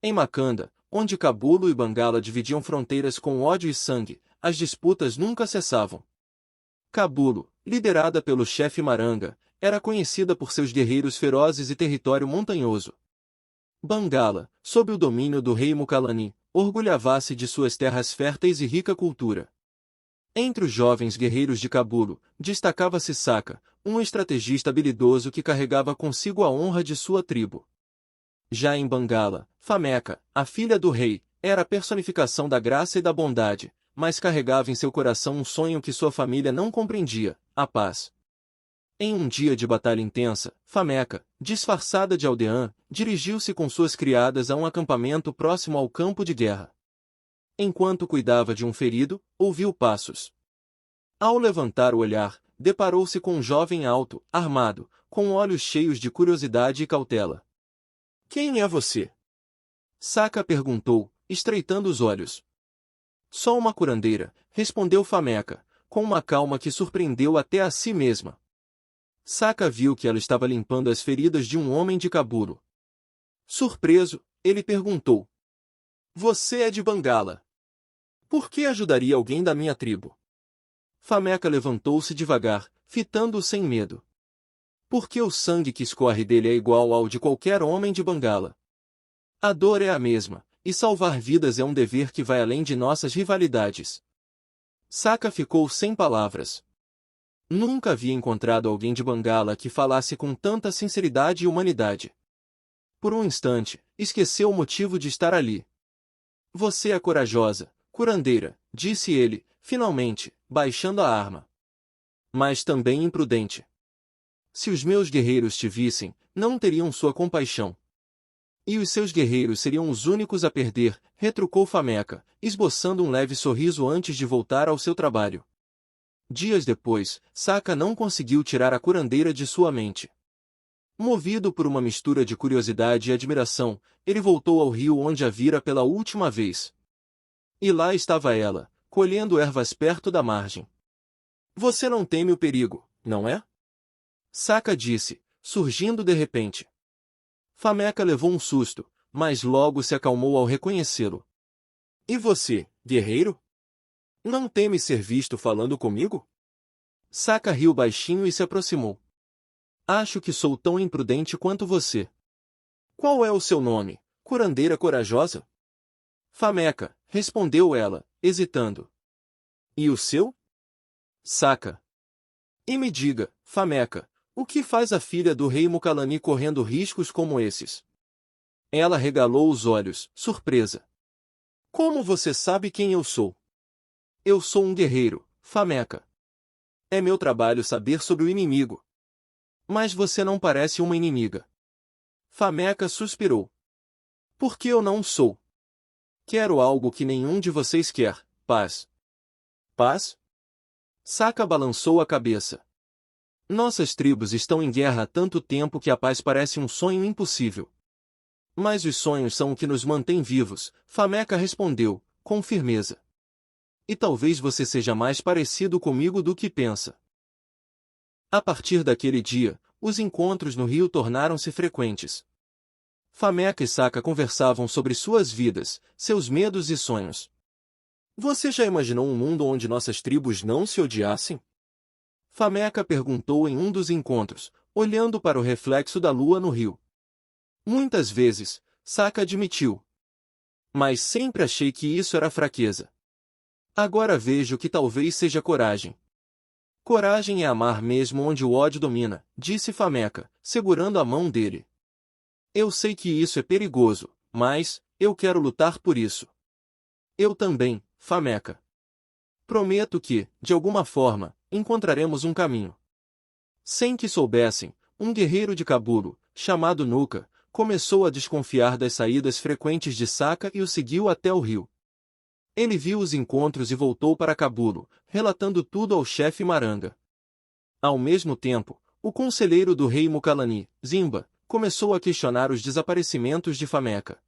Em Makanda, onde Kabulo e Bangala dividiam fronteiras com ódio e sangue, as disputas nunca cessavam. Kabulo, liderada pelo chefe Maranga, era conhecida por seus guerreiros ferozes e território montanhoso. Bangala, sob o domínio do rei Mukalani, orgulhava-se de suas terras férteis e rica cultura. Entre os jovens guerreiros de Kabulo, destacava-se Saka, um estrategista habilidoso que carregava consigo a honra de sua tribo. Já em Bangala, Fameka, a filha do rei, era a personificação da graça e da bondade, mas carregava em seu coração um sonho que sua família não compreendia: a paz. Em um dia de batalha intensa, Fameka, disfarçada de aldeã, dirigiu-se com suas criadas a um acampamento próximo ao campo de guerra. Enquanto cuidava de um ferido, ouviu passos. Ao levantar o olhar, deparou-se com um jovem alto, armado, com olhos cheios de curiosidade e cautela. "Quem é você?" Saka perguntou, estreitando os olhos. "Só uma curandeira", respondeu Fameka, com uma calma que surpreendeu até a si mesma. Saka viu que ela estava limpando as feridas de um homem de Kabulo. Surpreso, ele perguntou: "Você é de Bangala. Por que ajudaria alguém da minha tribo?" Fameka levantou-se devagar, fitando-o sem medo. "Porque o sangue que escorre dele é igual ao de qualquer homem de Bangala. A dor é a mesma, e salvar vidas é um dever que vai além de nossas rivalidades." Saka ficou sem palavras. Nunca havia encontrado alguém de Bangala que falasse com tanta sinceridade e humanidade. Por um instante, esqueceu o motivo de estar ali. "Você é corajosa, curandeira", disse ele, finalmente, baixando a arma. "Mas também imprudente. Se os meus guerreiros te vissem, não teriam sua compaixão." "E os seus guerreiros seriam os únicos a perder", retrucou Fameka, esboçando um leve sorriso antes de voltar ao seu trabalho. Dias depois, Saka não conseguiu tirar a curandeira de sua mente. Movido por uma mistura de curiosidade e admiração, ele voltou ao rio onde a vira pela última vez. E lá estava ela, colhendo ervas perto da margem. "Você não teme o perigo, não é?" Saka disse, surgindo de repente. Fameka levou um susto, mas logo se acalmou ao reconhecê-lo. "E você, guerreiro? Não teme ser visto falando comigo?" Saka riu baixinho e se aproximou. "Acho que sou tão imprudente quanto você." "Qual é o seu nome, curandeira corajosa?" "Fameka", respondeu ela, hesitando. "E o seu?" "Saka." "E me diga, Fameka, o que faz a filha do rei Mukalani correndo riscos como esses?" Ela regalou os olhos, surpresa. "Como você sabe quem eu sou?" "Eu sou um guerreiro, Fameka. É meu trabalho saber sobre o inimigo." "Mas você não parece uma inimiga." Fameka suspirou. "Porque eu não sou. Quero algo que nenhum de vocês quer: paz." "Paz?" Saka balançou a cabeça. "Nossas tribos estão em guerra há tanto tempo que a paz parece um sonho impossível." "Mas os sonhos são o que nos mantém vivos", Fameka respondeu, com firmeza. "E talvez você seja mais parecido comigo do que pensa." A partir daquele dia, os encontros no rio tornaram-se frequentes. Fameka e Saka conversavam sobre suas vidas, seus medos e sonhos. "Você já imaginou um mundo onde nossas tribos não se odiassem?" Fameka perguntou em um dos encontros, olhando para o reflexo da lua no rio. "Muitas vezes", Saka admitiu. "Mas sempre achei que isso era fraqueza. Agora vejo que talvez seja coragem." "Coragem é amar mesmo onde o ódio domina", disse Fameka, segurando a mão dele. "Eu sei que isso é perigoso, mas eu quero lutar por isso." "Eu também, Fameka. Prometo que, de alguma forma, encontraremos um caminho." Sem que soubessem, um guerreiro de Kabulo, chamado Nuka, começou a desconfiar das saídas frequentes de Saka e o seguiu até o rio. Ele viu os encontros e voltou para Kabulo, relatando tudo ao chefe Maranga. Ao mesmo tempo, o conselheiro do rei Mukalani, Zimba, começou a questionar os desaparecimentos de Fameka.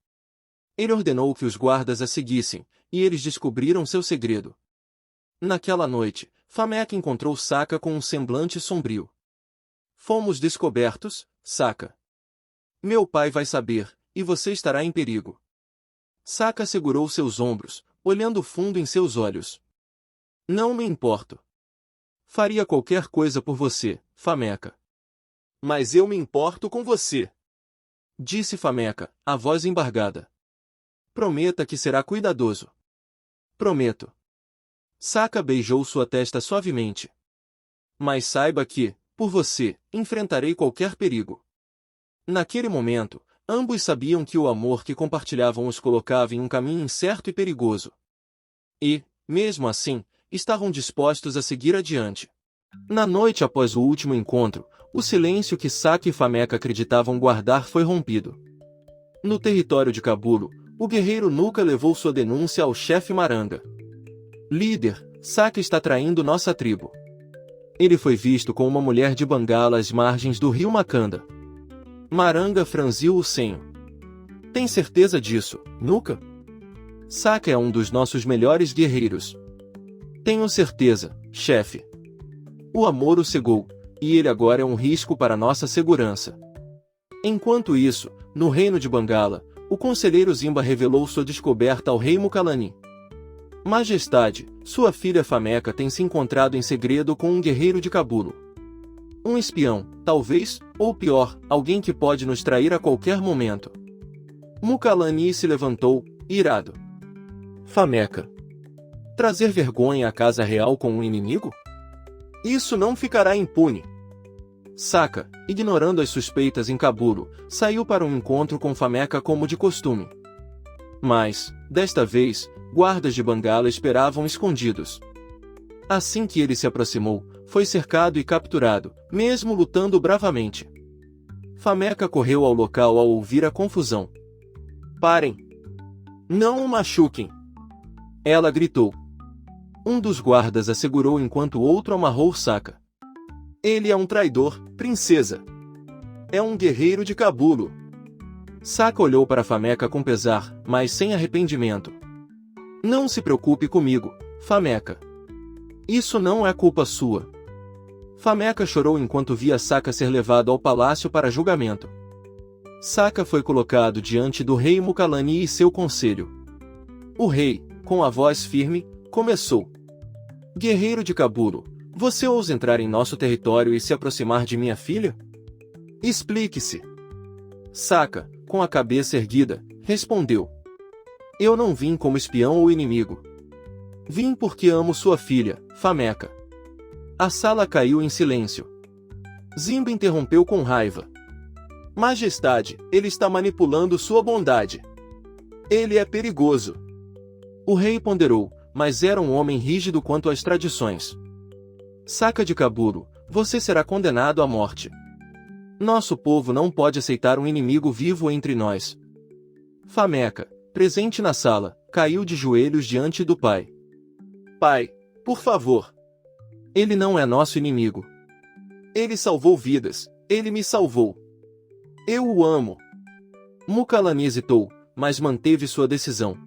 Ele ordenou que os guardas a seguissem, e eles descobriram seu segredo. Naquela noite, Fameka encontrou Saka com um semblante sombrio. "Fomos descobertos, Saka. Meu pai vai saber, e você estará em perigo." Saka segurou seus ombros, olhando fundo em seus olhos. Não me importo. Faria qualquer coisa por você, Fameca. Mas eu me importo com você, disse Fameca, a voz embargada. Prometa que será cuidadoso. Prometo. Saka beijou sua testa suavemente. Mas saiba que, por você, enfrentarei qualquer perigo. Naquele momento, ambos sabiam que o amor que compartilhavam os colocava em um caminho incerto e perigoso. E, mesmo assim, estavam dispostos a seguir adiante. Na noite após o último encontro, o silêncio que Saka e Fameca acreditavam guardar foi rompido. No território de Kabulo, o guerreiro Nuka levou sua denúncia ao chefe Maranga. Líder, Saka está traindo nossa tribo. Ele foi visto com uma mulher de Bangala às margens do rio Makanda. Maranga franziu o senho. Tem certeza disso, Nuka? Saka é um dos nossos melhores guerreiros. Tenho certeza, chefe. O amor o cegou, e ele agora é um risco para nossa segurança. Enquanto isso, no reino de Bangala, o conselheiro Zimba revelou sua descoberta ao rei Mukalani. Majestade, sua filha Fameca tem se encontrado em segredo com um guerreiro de Kabulo. Um espião, talvez, ou pior, alguém que pode nos trair a qualquer momento. Mukalani se levantou, irado. Fameca. Trazer vergonha à casa real com um inimigo? Isso não ficará impune. Saka, ignorando as suspeitas em Kabulo, saiu para um encontro com Fameca como de costume. Mas, desta vez, guardas de Bangala esperavam escondidos. Assim que ele se aproximou, foi cercado e capturado, mesmo lutando bravamente. Fameca correu ao local ao ouvir a confusão. Parem! Não o machuquem! Ela gritou. Um dos guardas assegurou enquanto o outro amarrou Saka. Ele é um traidor, princesa. É um guerreiro de Kabulo. Saka olhou para Fameca com pesar, mas sem arrependimento. Não se preocupe comigo, Fameca. Isso não é culpa sua. Fameca chorou enquanto via Saka ser levado ao palácio para julgamento. Saka foi colocado diante do rei Mukalani e seu conselho. O rei, com a voz firme, começou. Guerreiro de Kabulo, você ousa entrar em nosso território e se aproximar de minha filha? Explique-se. Saka, com a cabeça erguida, respondeu. Eu não vim como espião ou inimigo. Vim porque amo sua filha, Fameca. A sala caiu em silêncio. Zimba interrompeu com raiva. Majestade, ele está manipulando sua bondade. Ele é perigoso. O rei ponderou, mas era um homem rígido quanto às tradições. Saka de Kabulo, você será condenado à morte. Nosso povo não pode aceitar um inimigo vivo entre nós. Fameca, presente na sala, caiu de joelhos diante do pai. Pai, por favor. Ele não é nosso inimigo. Ele salvou vidas, ele me salvou. Eu o amo. Mukalani hesitou, mas manteve sua decisão.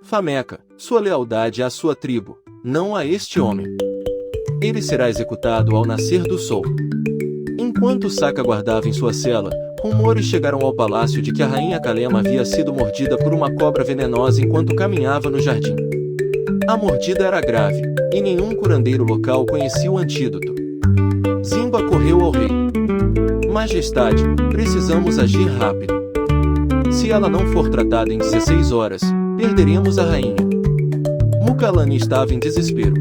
Fameca, sua lealdade é à sua tribo, não a este homem. Ele será executado ao nascer do sol. Enquanto Saka guardava em sua cela, rumores chegaram ao palácio de que a rainha Kalema havia sido mordida por uma cobra venenosa enquanto caminhava no jardim. A mordida era grave, e nenhum curandeiro local conhecia o antídoto. Zimba correu ao rei. Majestade, precisamos agir rápido. Se ela não for tratada em 16 horas, perderemos a rainha. Mukalani estava em desespero.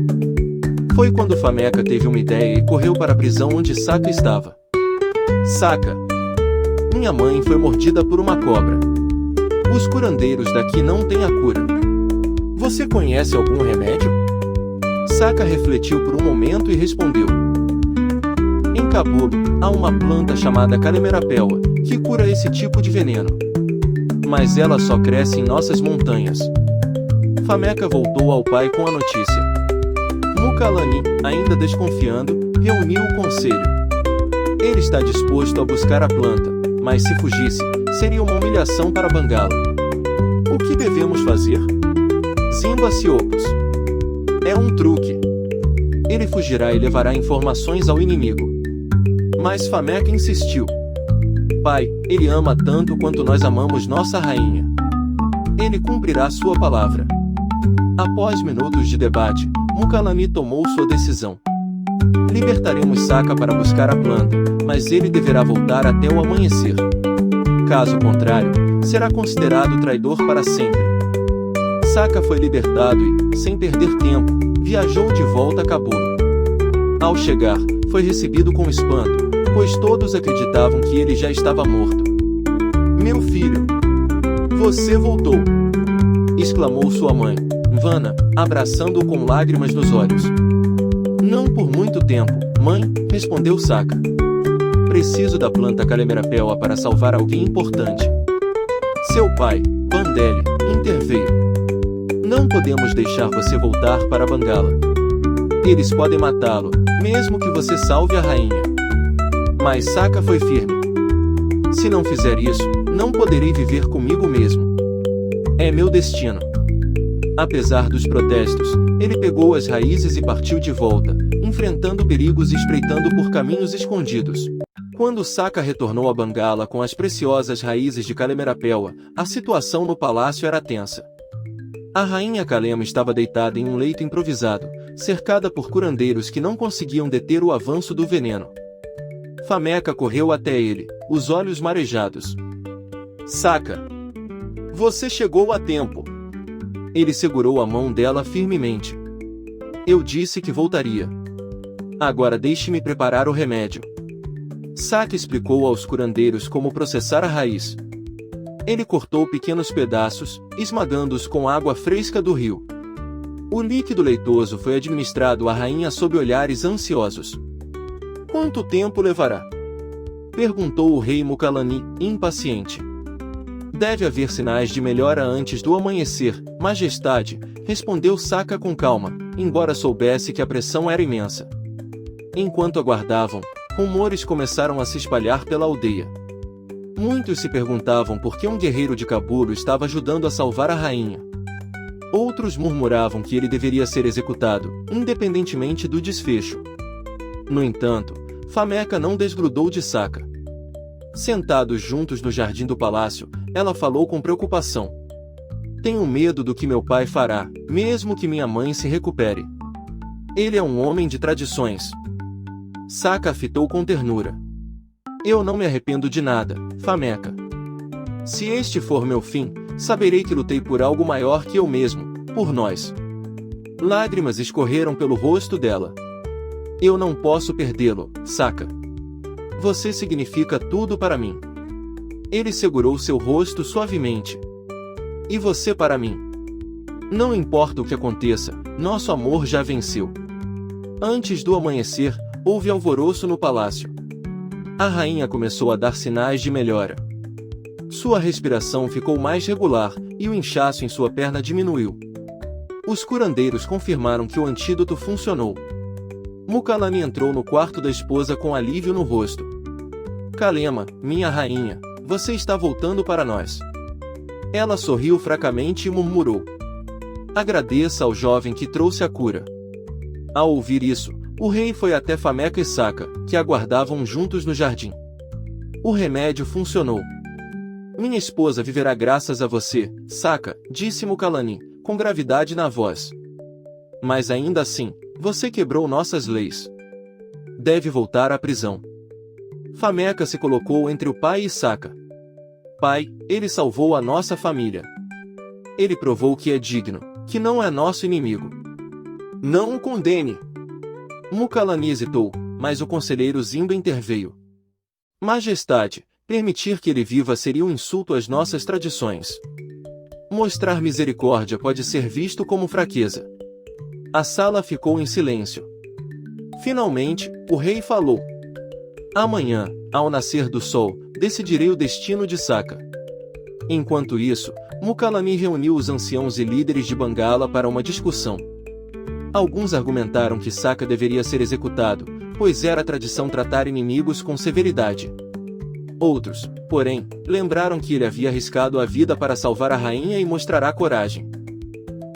Foi quando Fameca teve uma ideia e correu para a prisão onde Saka estava. Saka. Minha mãe foi mordida por uma cobra. Os curandeiros daqui não têm a cura. Você conhece algum remédio? Saka refletiu por um momento e respondeu. Em Kabulo, há uma planta chamada Kalemerapelwa, que cura esse tipo de veneno. Mas ela só cresce em nossas montanhas. Fameca voltou ao pai com a notícia. Mukalani, ainda desconfiando, reuniu o conselho. Ele está disposto a buscar a planta, mas se fugisse, seria uma humilhação para Bangala. O que devemos fazer? Zimba se opôs. É um truque. Ele fugirá e levará informações ao inimigo. Mas Fameca insistiu. Pai, ele ama tanto quanto nós amamos nossa rainha. ele cumprirá sua palavra. Após minutos de debate, Mukalani tomou sua decisão. Libertaremos Sokka para buscar a planta, mas ele deverá voltar até o amanhecer. Caso contrário, será considerado traidor para sempre. Sokka foi libertado e, sem perder tempo, viajou de volta a Kabulo. Ao chegar, foi recebido com espanto, pois todos acreditavam que ele já estava morto. "Meu filho! Você voltou!" exclamou sua mãe, Vanna, abraçando-o com lágrimas nos olhos. "Não por muito tempo, mãe", respondeu Sokka. "Preciso da planta Kalemerapelwa para salvar alguém importante." Seu pai, Bandele, interveio. "Não podemos deixar você voltar para Bangala. Eles podem matá-lo, mesmo que você salve a rainha." Mas Sokka foi firme. "Se não fizer isso, não poderei viver comigo mesmo. É meu destino." Apesar dos protestos, ele pegou as raízes e partiu de volta, enfrentando perigos e espreitando por caminhos escondidos. Quando Sokka retornou a Bangala com as preciosas raízes de Kalemerapelwa, a situação no palácio era tensa. A rainha Kalema estava deitada em um leito improvisado, cercada por curandeiros que não conseguiam deter o avanço do veneno. Fameka correu até ele, os olhos marejados. "Sokka! Você chegou a tempo!" Ele segurou a mão dela firmemente. "Eu disse que voltaria. Agora deixe-me preparar o remédio." Sokka explicou aos curandeiros como processar a raiz. Ele cortou pequenos pedaços, esmagando-os com água fresca do rio. O líquido leitoso foi administrado à rainha sob olhares ansiosos. "Quanto tempo levará?" perguntou o rei Mukalani, impaciente. "Deve haver sinais de melhora antes do amanhecer, majestade", respondeu Sokka com calma, embora soubesse que a pressão era imensa. Enquanto aguardavam, rumores começaram a se espalhar pela aldeia. Muitos se perguntavam por que um guerreiro de Kabulo estava ajudando a salvar a rainha. Outros murmuravam que ele deveria ser executado, independentemente do desfecho. No entanto, Fameka não desgrudou de Sokka. Sentados juntos no jardim do palácio, ela falou com preocupação. "Tenho medo do que meu pai fará, mesmo que minha mãe se recupere. Ele é um homem de tradições." Sokka a fitou com ternura. "Eu não me arrependo de nada, Fameka. Se este for meu fim, saberei que lutei por algo maior que eu mesmo, por nós." Lágrimas escorreram pelo rosto dela. "Eu não posso perdê-lo, Sokka. Você significa tudo para mim." Ele segurou seu rosto suavemente. "E você para mim? Não importa o que aconteça, nosso amor já venceu." Antes do amanhecer, houve alvoroço no palácio. A rainha começou a dar sinais de melhora. Sua respiração ficou mais regular, e o inchaço em sua perna diminuiu. Os curandeiros confirmaram que o antídoto funcionou. Mukalani entrou no quarto da esposa com alívio no rosto. "Kalema, minha rainha, você está voltando para nós." Ela sorriu fracamente e murmurou: "Agradeça ao jovem que trouxe a cura." Ao ouvir isso, o rei foi até Fameka e Sokka, que aguardavam juntos no jardim. O remédio funcionou. "Minha esposa viverá graças a você, Sokka", disse Mukalani, com gravidade na voz. "Mas ainda assim, você quebrou nossas leis. Deve voltar à prisão." Fameka se colocou entre o pai e Sokka. "Pai, ele salvou a nossa família. Ele provou que é digno, que não é nosso inimigo. Não o condene." Mukalani hesitou, mas o conselheiro Zimba interveio. "Majestade, permitir que ele viva seria um insulto às nossas tradições. Mostrar misericórdia pode ser visto como fraqueza." A sala ficou em silêncio. Finalmente, o rei falou: "Amanhã, ao nascer do sol, decidirei o destino de Sokka." Enquanto isso, Mukalani reuniu os anciãos e líderes de Bangala para uma discussão. Alguns argumentaram que Sokka deveria ser executado, pois era tradição tratar inimigos com severidade. Outros, porém, lembraram que ele havia arriscado a vida para salvar a rainha e mostrará coragem.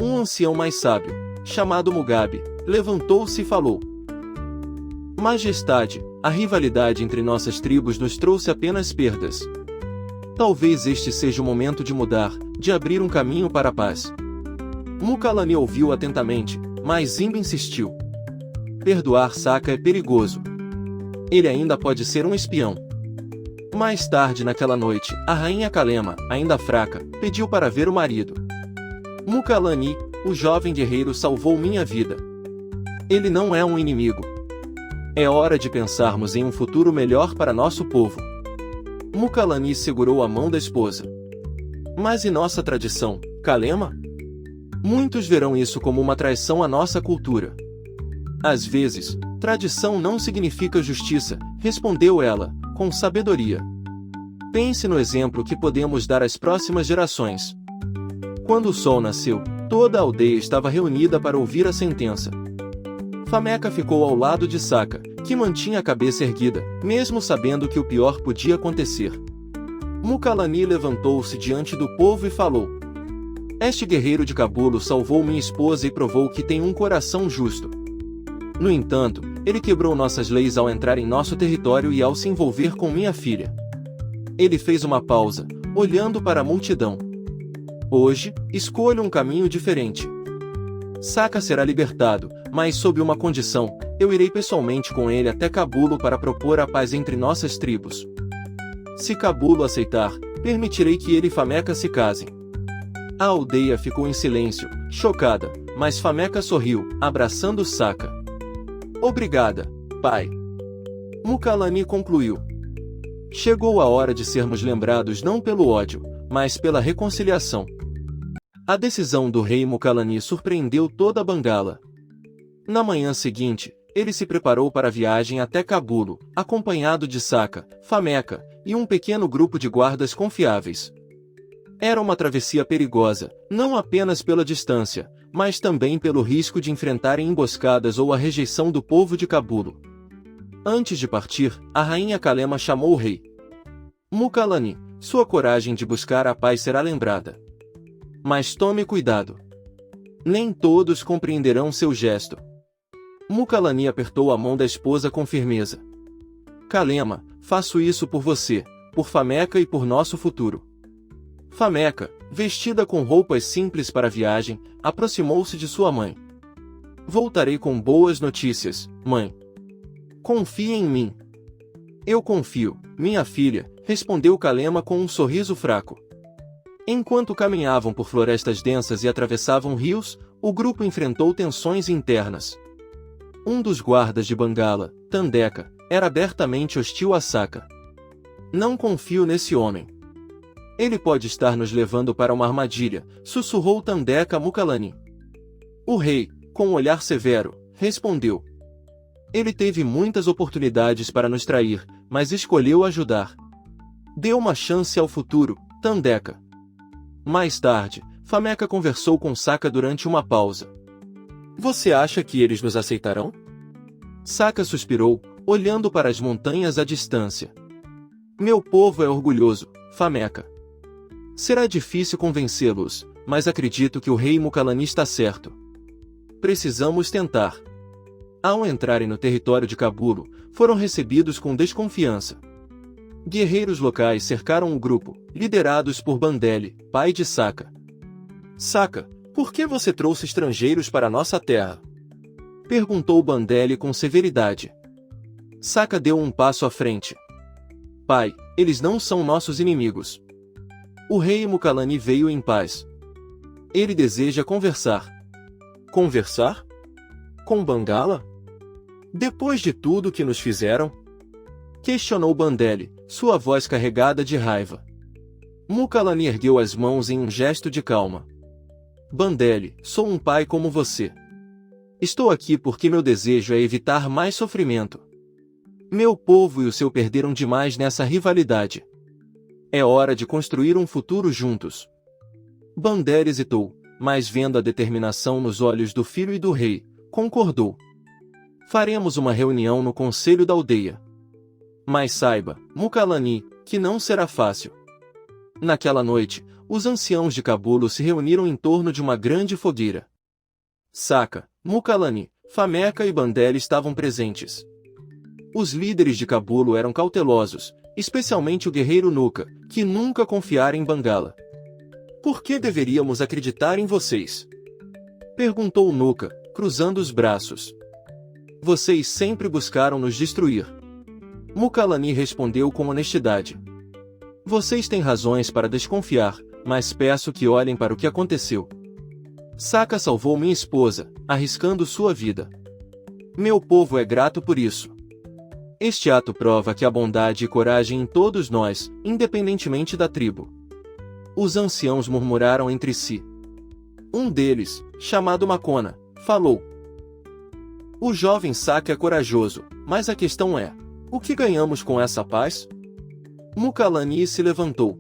Um ancião mais sábio, chamado Mugabe, levantou-se e falou: "Majestade, a rivalidade entre nossas tribos nos trouxe apenas perdas. Talvez este seja o momento de mudar, de abrir um caminho para a paz. Mukalani ouviu atentamente, mas Zimba insistiu. Perdoar Saka é perigoso. Ele ainda pode ser um espião. Mais tarde naquela noite, a rainha Kalema, ainda fraca, pediu para ver o marido. Mukalani, o jovem guerreiro, salvou minha vida. Ele não é um inimigo. É hora de pensarmos em um futuro melhor para nosso povo. Mukalani segurou a mão da esposa. Mas e nossa tradição, Kalema? Muitos verão isso como uma traição à nossa cultura. Às vezes, tradição não significa justiça, respondeu ela, com sabedoria. Pense no exemplo que podemos dar às próximas gerações. Quando o sol nasceu, toda a aldeia estava reunida para ouvir a sentença. Fameka ficou ao lado de Saka, que mantinha a cabeça erguida, mesmo sabendo que o pior podia acontecer. Mukalani levantou-se diante do povo e falou: Este guerreiro de Kabulo salvou minha esposa e provou que tem um coração justo. No entanto, ele quebrou nossas leis ao entrar em nosso território e ao se envolver com minha filha. Ele fez uma pausa, olhando para a multidão. Hoje, escolho um caminho diferente. Saka será libertado, mas sob uma condição: eu irei pessoalmente com ele até Kabulo para propor a paz entre nossas tribos. Se Kabulo aceitar, permitirei que ele e Fameka se casem. A aldeia ficou em silêncio, chocada, mas Fameka sorriu, abraçando Saka. Obrigada, pai. Mukalani concluiu. Chegou a hora de sermos lembrados não pelo ódio, mas pela reconciliação. A decisão do rei Mukalani surpreendeu toda a Bangala. Na manhã seguinte, ele se preparou para a viagem até Kabulo, acompanhado de Saka, Fameka e um pequeno grupo de guardas confiáveis. Era uma travessia perigosa, não apenas pela distância, mas também pelo risco de enfrentarem emboscadas ou a rejeição do povo de Kabulo. Antes de partir, a rainha Kalema chamou o rei. Mukalani, sua coragem de buscar a paz será lembrada. Mas tome cuidado. Nem todos compreenderão seu gesto. Mukalani apertou a mão da esposa com firmeza. Kalema, faço isso por você, por Fameka e por nosso futuro. Fameka, vestida com roupas simples para a viagem, aproximou-se de sua mãe. Voltarei com boas notícias, mãe. Confie em mim. Eu confio, minha filha, respondeu Kalema com um sorriso fraco. Enquanto caminhavam por florestas densas e atravessavam rios, o grupo enfrentou tensões internas. Um dos guardas de Bangala, Tandeka, era abertamente hostil a Saka. Não confio nesse homem. Ele pode estar nos levando para uma armadilha, sussurrou Tandeka a Mukalani. O rei, com um olhar severo, respondeu. Ele teve muitas oportunidades para nos trair, mas escolheu ajudar. Dê uma chance ao futuro, Tandeka. Mais tarde, Fameka conversou com Saka durante uma pausa. Você acha que eles nos aceitarão? Saka suspirou, olhando para as montanhas à distância. Meu povo é orgulhoso, Fameka. Será difícil convencê-los, mas acredito que o rei Mukalani está certo. Precisamos tentar. Ao entrarem no território de Kabulo, foram recebidos com desconfiança. Guerreiros locais cercaram o grupo, liderados por Bandeli, pai de Saka. Saka, por que você trouxe estrangeiros para nossa terra? Perguntou Bandeli com severidade. Saka deu um passo à frente. Pai, eles não são nossos inimigos. O rei Mukalani veio em paz. Ele deseja conversar. Conversar? Com Bangala? Depois de tudo que nos fizeram? Questionou Bandeli, sua voz carregada de raiva. Mukalani ergueu as mãos em um gesto de calma. Bandeli, sou um pai como você. Estou aqui porque meu desejo é evitar mais sofrimento. Meu povo e o seu perderam demais nessa rivalidade. É hora de construir um futuro juntos. Bandeli hesitou, mas vendo a determinação nos olhos do filho e do rei, concordou. Faremos uma reunião no conselho da aldeia. Mas saiba, Mukalani, que não será fácil. Naquela noite, os anciãos de Kabulo se reuniram em torno de uma grande fogueira. Saka, Mukalani, Fameka e Bandeli estavam presentes. Os líderes de Kabulo eram cautelosos, especialmente o guerreiro Nuka, que nunca confiara em Bangala. Por que deveríamos acreditar em vocês? Perguntou Nuka, cruzando os braços. Vocês sempre buscaram nos destruir. Mukalani respondeu com honestidade. Vocês têm razões para desconfiar, mas peço que olhem para o que aconteceu. Sokka salvou minha esposa, arriscando sua vida. Meu povo é grato por isso. Este ato prova que há bondade e coragem em todos nós, independentemente da tribo. Os anciãos murmuraram entre si. Um deles, chamado Makona, falou. O jovem Sokka é corajoso, mas a questão é, o que ganhamos com essa paz? Mukalani se levantou.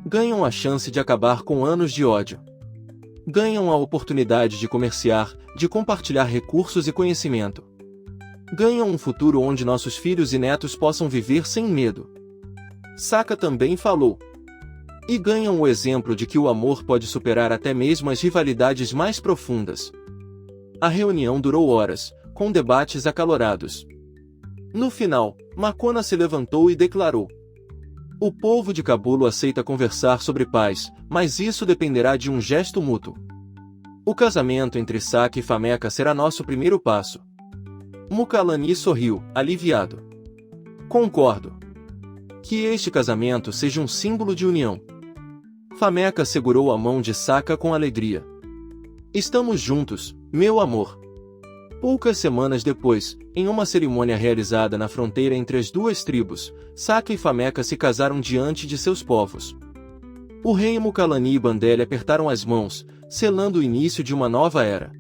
Ganham a chance de acabar com anos de ódio. Ganham a oportunidade de comerciar, de compartilhar recursos e conhecimento. Ganham um futuro onde nossos filhos e netos possam viver sem medo. Sokka também falou. E ganham o exemplo de que o amor pode superar até mesmo as rivalidades mais profundas. A reunião durou horas, com debates acalorados. No final, Makona se levantou e declarou. O povo de Kabulo aceita conversar sobre paz, mas isso dependerá de um gesto mútuo. O casamento entre Sokka e Fameka será nosso primeiro passo. Mukalani sorriu, aliviado. Concordo. Que este casamento seja um símbolo de união. Fameka segurou a mão de Sokka com alegria. Estamos juntos, meu amor. Poucas semanas depois, em uma cerimônia realizada na fronteira entre as duas tribos, Sokka e Fameka se casaram diante de seus povos. O rei Mukalani e Bandele apertaram as mãos, selando o início de uma nova era.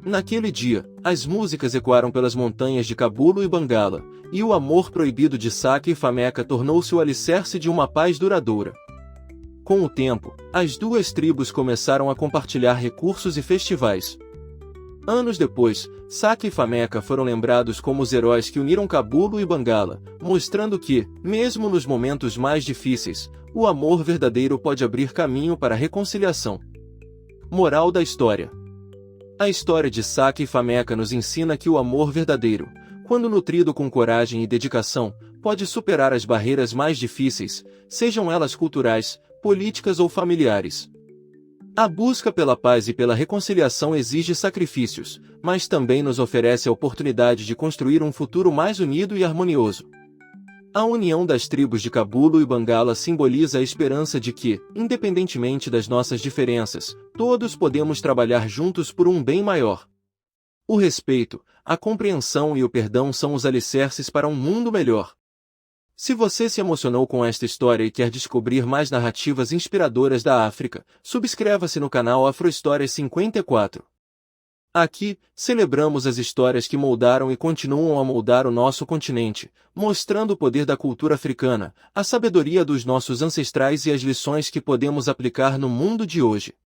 Naquele dia, as músicas ecoaram pelas montanhas de Kabulo e Bangala, e o amor proibido de Sokka e Fameka tornou-se o alicerce de uma paz duradoura. Com o tempo, as duas tribos começaram a compartilhar recursos e festivais. Anos depois, Sokka e Fameka foram lembrados como os heróis que uniram Kabulo e Bangala, mostrando que, mesmo nos momentos mais difíceis, o amor verdadeiro pode abrir caminho para a reconciliação. Moral da história. A história de Sokka e Fameka nos ensina que o amor verdadeiro, quando nutrido com coragem e dedicação, pode superar as barreiras mais difíceis, sejam elas culturais, políticas ou familiares. A busca pela paz e pela reconciliação exige sacrifícios, mas também nos oferece a oportunidade de construir um futuro mais unido e harmonioso. A união das tribos de Kabulo e Bangala simboliza a esperança de que, independentemente das nossas diferenças, todos podemos trabalhar juntos por um bem maior. O respeito, a compreensão e o perdão são os alicerces para um mundo melhor. Se você se emocionou com esta história e quer descobrir mais narrativas inspiradoras da África, subscreva-se no canal Afrohistórias 54. Aqui, celebramos as histórias que moldaram e continuam a moldar o nosso continente, mostrando o poder da cultura africana, a sabedoria dos nossos ancestrais e as lições que podemos aplicar no mundo de hoje.